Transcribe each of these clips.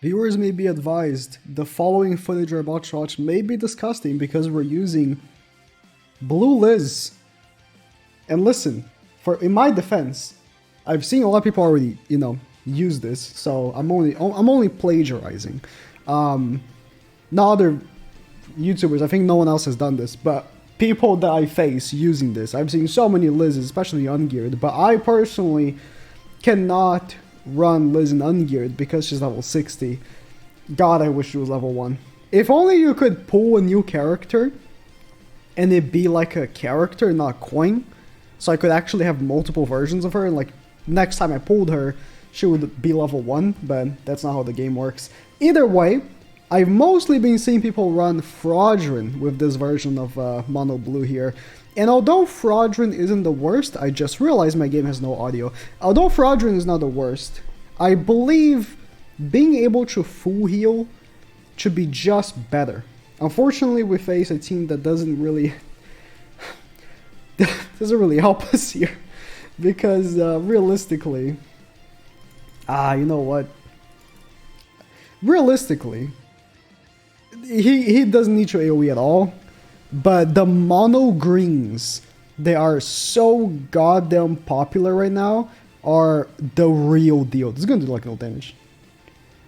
Viewers may be advised, the following footage we're about to watch may be disgusting because we're using Blue Liz. And listen, in my defense, I've seen a lot of people already, use this, so I'm only plagiarizing. Not other YouTubers, I think no one else has done this, but people that I face using this. I've seen so many Liz's, especially ungeared, but I personally cannot run Liz in ungeared because she's level 60. God, I wish she was level 1. If only you could pull a new character and it be like a character, not a coin, so I could actually have multiple versions of her, and like next time I pulled her, she would be level 1, but that's not how the game works. Either way, I've mostly been seeing people run Fraudrin with this version of Mono Blue here. And although Fraudrin isn't the worst, I just realized my game has no audio. Although Fraudrin is not the worst, I believe being able to full heal should be just better. Unfortunately, we face a team that doesn't really help us here. Because realistically, you know what? Realistically, he doesn't need to AoE at all. But the mono greens, they are so goddamn popular right now, are the real deal. This is gonna do like no damage.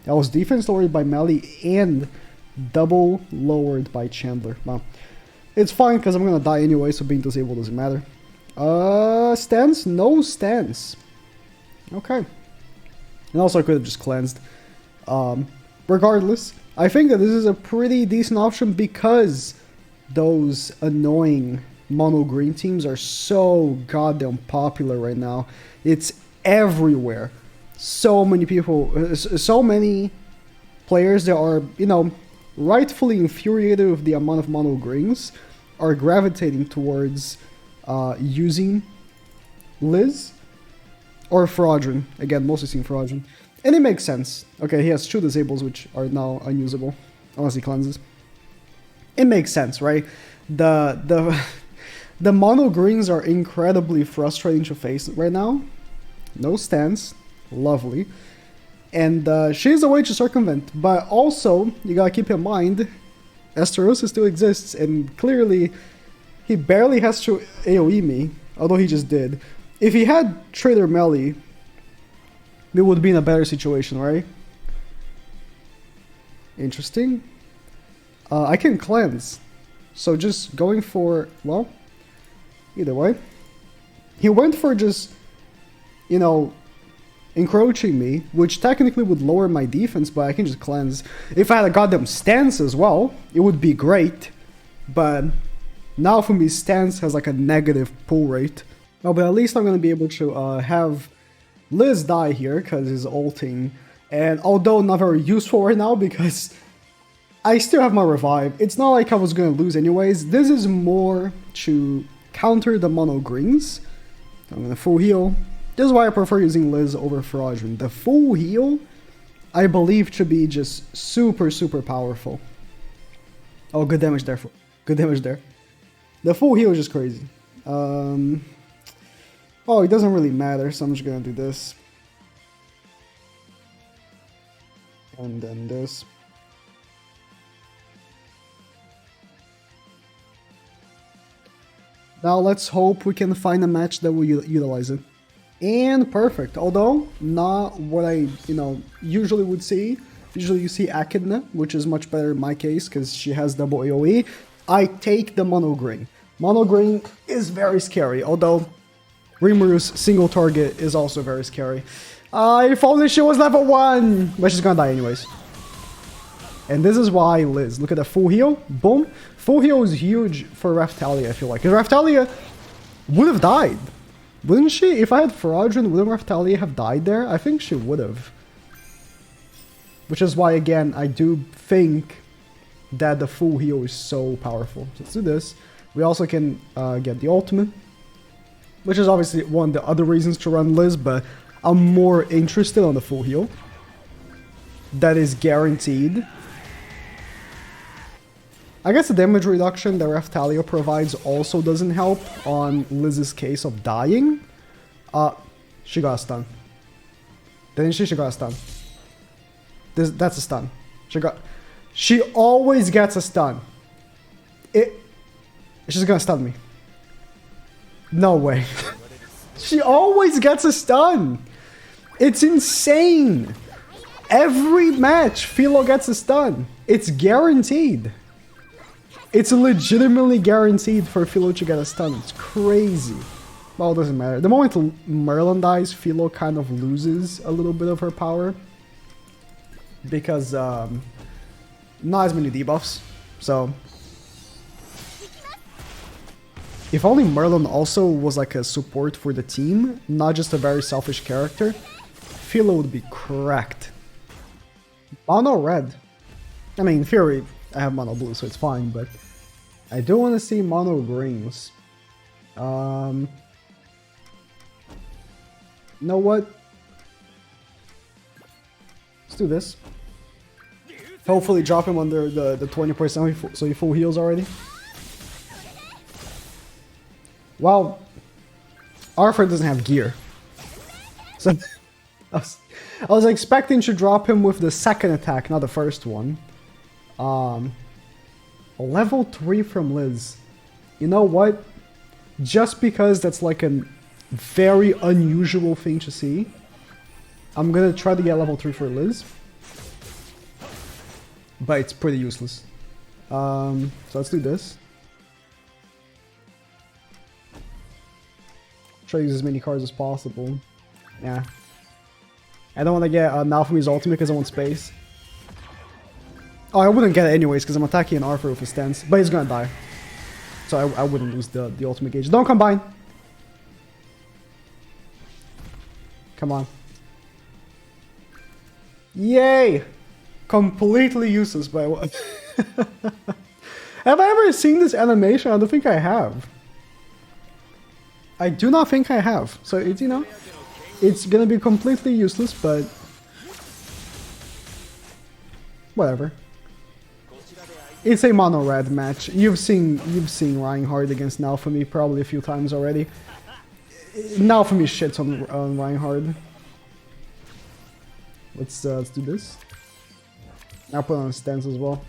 That was defense lowered by Melly and double lowered by Chandler. Wow. It's fine because I'm gonna die anyway, so being disabled doesn't matter. Stance? No stance. Okay. And also I could have just cleansed. Regardless, I think that this is a pretty decent option because those annoying mono green teams are so goddamn popular right now. It's everywhere. So many people, so many players that are, rightfully infuriated with the amount of mono greens are gravitating towards using Liz or Fraudrin. Again, mostly seeing Fraudrin. And it makes sense. Okay, he has 2 disables which are now unusable unless he cleanses. It makes sense, right? The mono greens are incredibly frustrating to face right now. No stance, lovely, and she's a way to circumvent. But also, you gotta keep in mind, Esterosa still exists, and clearly, he barely has to AOE me, although he just did. If he had Trader Melly, we would be in a better situation, right? Interesting. I can cleanse. So just going for, well, either way. He went for just, encroaching me, which technically would lower my defense, but I can just cleanse. If I had a goddamn stance as well, it would be great. But now for me, stance has like a negative pull rate. Oh, but at least I'm going to be able to have Liz die here, because he's ulting. And although not very useful right now, because I still have my revive. It's not like I was going to lose anyways. This is more to counter the mono greens. I'm going to full heal. This is why I prefer using Liz over Fraudrin. The full heal, I believe, to be just super, super powerful. Oh, good damage there. Good damage there. The full heal is just crazy. Oh, it doesn't really matter, so I'm just going to do this. And then this. Now let's hope we can find a match that will utilize it. And perfect. Although, not what I, usually would see. Usually you see Echidna, which is much better in my case, because she has double AoE. I take the Mono Green. Mono Green is very scary, although Rimuru's single target is also very scary. If only she was level 1! But she's gonna die anyways. And this is why Liz. Look at the full heal. Boom. Full heal is huge for Raphtalia, I feel like. Because Raphtalia would have died. Wouldn't she? If I had Fraudrin, wouldn't Raphtalia have died there? I think she would have. Which is why, again, I do think that the full heal is so powerful. So let's do this. We also can get the ultimate. Which is obviously one of the other reasons to run Liz, but I'm more interested on the full heal. That is guaranteed. I guess the damage reduction that Raphtalia provides also doesn't help on Liz's case of dying. She got a stun. Didn't she? She got a stun. That's a stun. She always gets a stun. She's gonna stun me. No way. She always gets a stun. It's insane. Every match, Philo gets a stun. It's guaranteed. It's legitimately guaranteed for Philo to get a stun. It's crazy. Well, it doesn't matter. The moment Merlin dies, Philo kind of loses a little bit of her power. Because, not as many debuffs. So, if only Merlin also was like a support for the team, not just a very selfish character, Philo would be cracked. Mono red. I mean, in theory, I have mono blue, so it's fine, but I do want to see mono greens. You know what? Let's do this. Hopefully drop him under the 20% so he full heals already. Well, Arthur doesn't have gear. So I was expecting to drop him with the second attack, not the first one. Level 3 from Liz. You know what? Just because that's like a very unusual thing to see, I'm gonna try to get level 3 for Liz. But it's pretty useless. So let's do this. Try to use as many cards as possible. Yeah. I don't want to get Naofumi's ultimate because I want space. Oh, I wouldn't get it anyways because I'm attacking an Arthur with his stance. But he's gonna die. So I wouldn't lose the ultimate gauge. Don't combine! Come on. Yay! Completely useless, but have I ever seen this animation? I don't think I have. I do not think I have. So it's, you know, it's gonna be completely useless, but whatever. It's a mono red match. You've seen Reinhardt against Naofumi probably a few times already. Naofumi shits on Reinhardt. Let's do this. I'll put on a stance as well.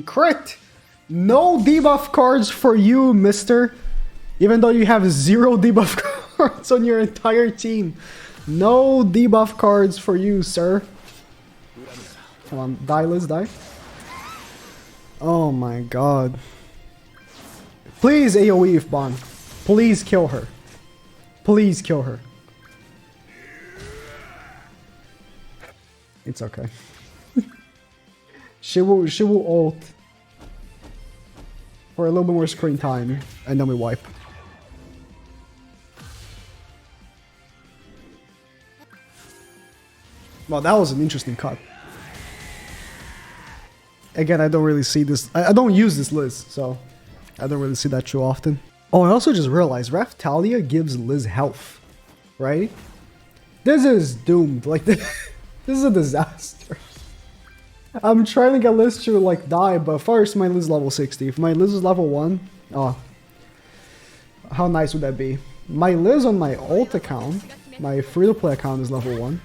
Crit! No debuff cards for you, mister. Even though you have 0 debuff cards on your entire team. No debuff cards for you, sir. Come on, die, Liz, die. Oh my god. Please AoE if Bon. Please kill her. Please kill her. It's okay. She will ult for a little bit more screen time, and then we wipe. Well, that was an interesting cut. Again, I don't really see this. I don't use this list, so I don't really see that too often. Oh, I also just realized Raphtalia gives Liz health, right? This is doomed. Like, this is a disaster. I'm trying to get Liz to, like, die, but first my Liz is level 60. If my Liz is level 1, oh, how nice would that be? My Liz on my ult account, my free-to-play account is level 1.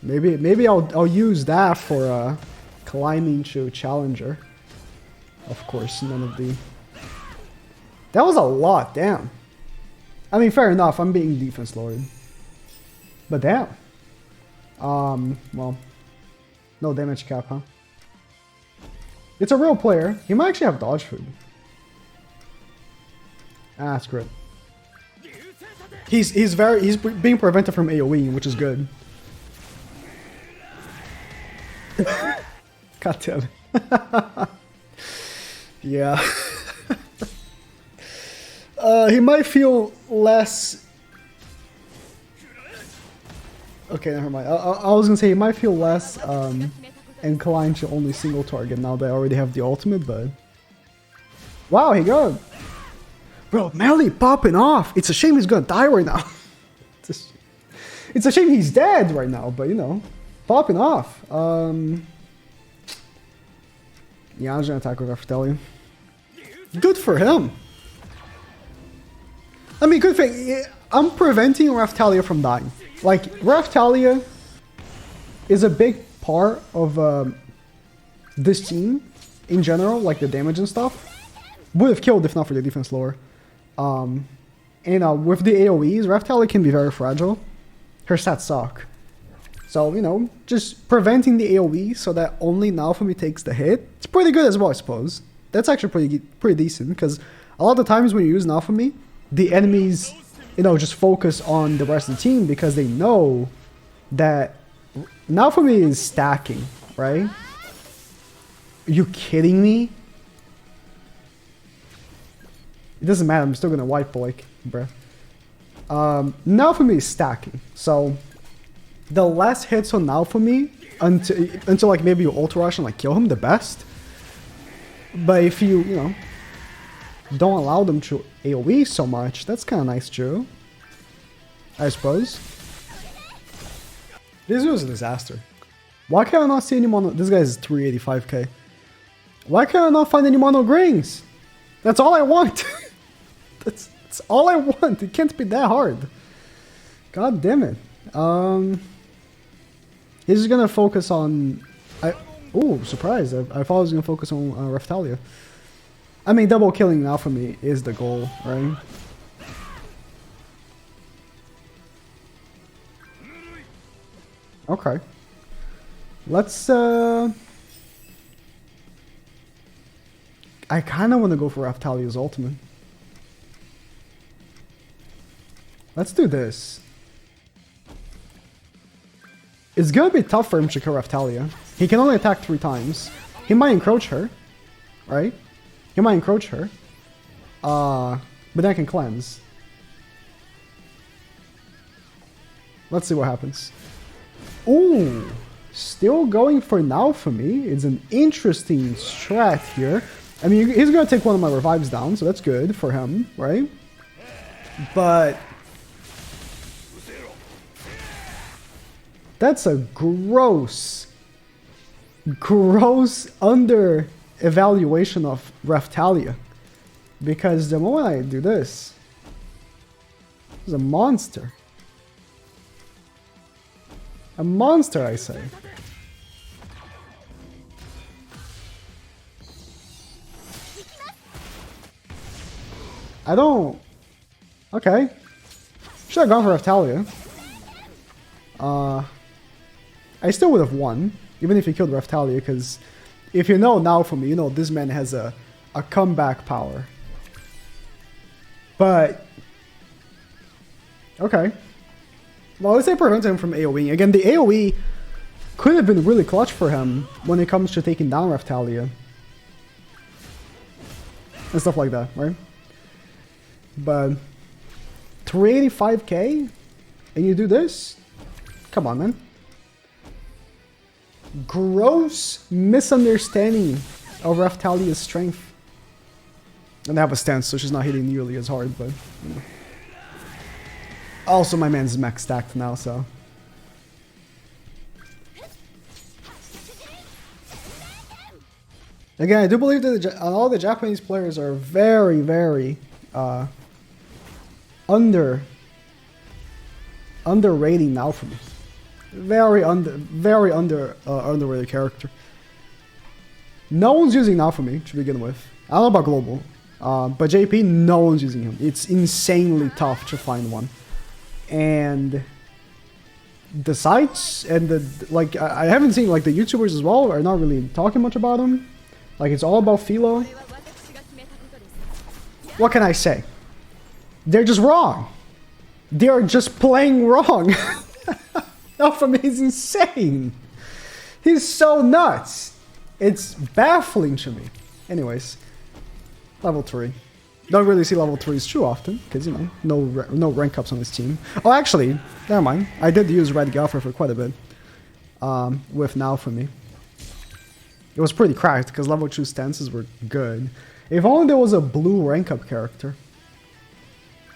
Maybe I'll use that for climbing to Challenger. Of course, none of the... That was a lot, damn. I mean, fair enough, I'm being defense lord. But damn. Well, no damage cap, huh? It's a real player. He might actually have dodge food. Ah, that's great. He's being prevented from AoE, which is good. God damn it. Yeah. He might feel less... Okay, never mind. I was gonna say he might feel less inclined to only single target now that I already have the ultimate, but... Wow, he got... Bro, Melly popping off! It's a shame he's gonna die right now. It's a shame he's dead right now, but you know, popping off. Yeah, I'm gonna attack with Raphtalia. Good for him! I mean, good thing. I'm preventing Raftalia from dying. Like, Raftalia is a big part of this team in general, like the damage and stuff. Would have killed if not for the defense lower. And with the AoEs, Raftalia can be very fragile. Her stats suck. So, you know, just preventing the AoE so that only Naofumi takes the hit, it's pretty good as well, I suppose. That's actually pretty decent, because a lot of times when you use Naofumi, the enemies, you know, just focus on the rest of the team because they know that Naofumi is stacking, right? Are you kidding me? It doesn't matter, I'm still gonna wipe, like, bruh. Naofumi is stacking, so the less hits on Naofumi until like maybe you ultra rush and like kill him, the best. But if you know, don't allow them to AoE so much, that's kind of nice too, I suppose. This was a disaster. Why can't I not see any mono? This guy's 385k. Why can't I not find any mono greens? That's all I want. That's all I want. It can't be that hard. God damn it. He's gonna focus on. Oh, surprise! I thought I was gonna focus on Raftalia. I mean, double killing now for me is the goal, right? Okay. Let's. I kind of want to go for Raftalia's ultimate. Let's do this. It's gonna be tough for him to kill Raftalia. He can only attack 3 times. He might encroach her, right? He might encroach her. But then I can cleanse. Let's see what happens. Ooh, still going for now for me. It's an interesting strat here. I mean, he's gonna take one of my revives down, so that's good for him, right? But that's a gross under evaluation of Raftalia. Because the moment I do this, it's a monster. A monster, I say. I don't... Okay. Should have gone for Raftalia. I still would have won, even if he killed Raftalia, because if you know now from me, you know this man has a comeback power. But... Okay. Well, let's say prevent him from AoEing. Again, the AoE could have been really clutch for him when it comes to taking down Raftalia. And stuff like that, right? But 385k? And you do this? Come on, man. Gross misunderstanding of Raftalia's strength. And they have a stance, so she's not hitting nearly as hard, but... You know. Also, my man's max stacked now, so... Again, I do believe that all the Japanese players are very, very underrating now for me. Very underrated character. No one's using now for me to begin with. I don't know about global, but JP, no one's using him. It's insanely tough to find one, and the sites and the like. I haven't seen like the YouTubers as well are not really talking much about him. Like it's all about Philo. What can I say? They're just wrong. They are just playing wrong. Alpha me is insane. He's so nuts. It's baffling to me. Anyways, level 3. Don't really see level 3s too often, because, you know, no rank ups on this team. Oh, actually, never mind. I did use Red Gaffer for quite a bit. With now for me. It was pretty cracked, because level 2 stances were good. If only there was a blue rank up character.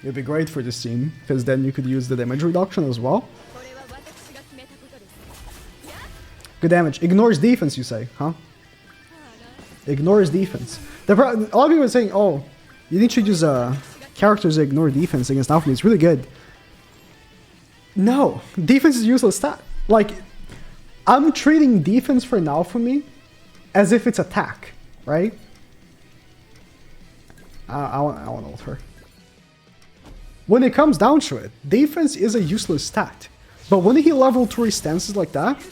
It'd be great for this team, because then you could use the damage reduction as well. Good damage. Ignores defense, you say, huh? Ignores defense. A lot of people are saying, oh, you need to use characters that ignore defense against Naofumi is really good. No, defense is useless stat. Like, I'm treating defense for Naofumi as if it's attack, right? I want to ult her. When it comes down to it, defense is a useless stat. But when he level 3 stances like that,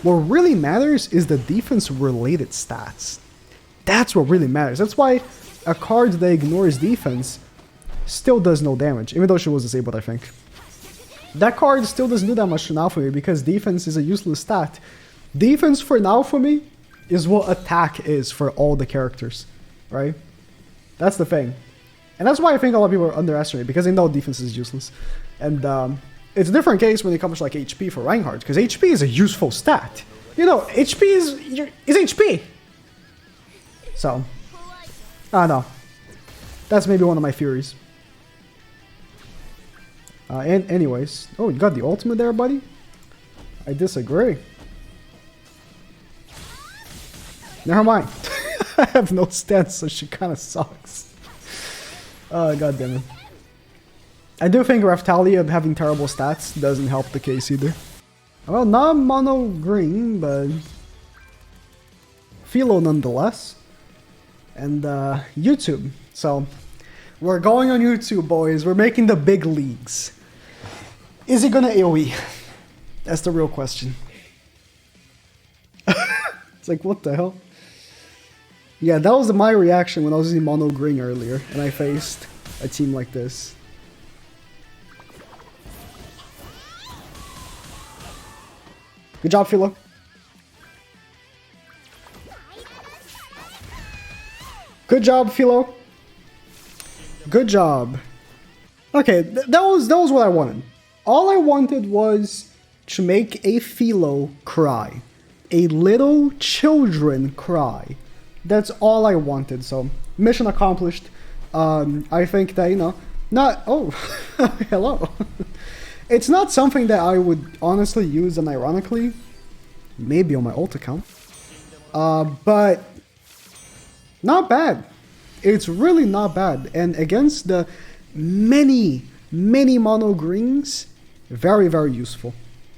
what really matters is the defense-related stats. That's what really matters. That's why a card that ignores defense still does no damage, even though she was disabled, I think. That card still doesn't do that much to Naofumi because defense is a useless stat. Defense for Naofumi is what attack is for all the characters, right? That's the thing. And that's why I think a lot of people are underestimating, because they know defense is useless. And it's a different case when it comes to like HP for Reinhardt, because HP is a useful stat. You know, HP is HP. So, I don't know. That's maybe one of my theories. And anyways, oh, you got the ultimate there, buddy? I disagree. Never mind. I have no stance, so she kind of sucks. God damn it. I do think Raftalia having terrible stats doesn't help the case either. Well, not mono green, but Philo nonetheless. And YouTube. So, we're going on YouTube, boys. We're making the big leagues. Is it gonna AoE? That's the real question. It's like, what the hell? Yeah, that was my reaction when I was using mono green earlier, and I faced a team like this. Good job, Philo. Good job, Philo. Good job. Okay, that was what I wanted. All I wanted was to make a Philo cry. A little children cry. That's all I wanted, so mission accomplished. I think that, you know, not... Oh, hello. It's not something that I would honestly use, and ironically, maybe on my ult account. But not bad. It's really not bad. And against the many mono greens, very, very useful.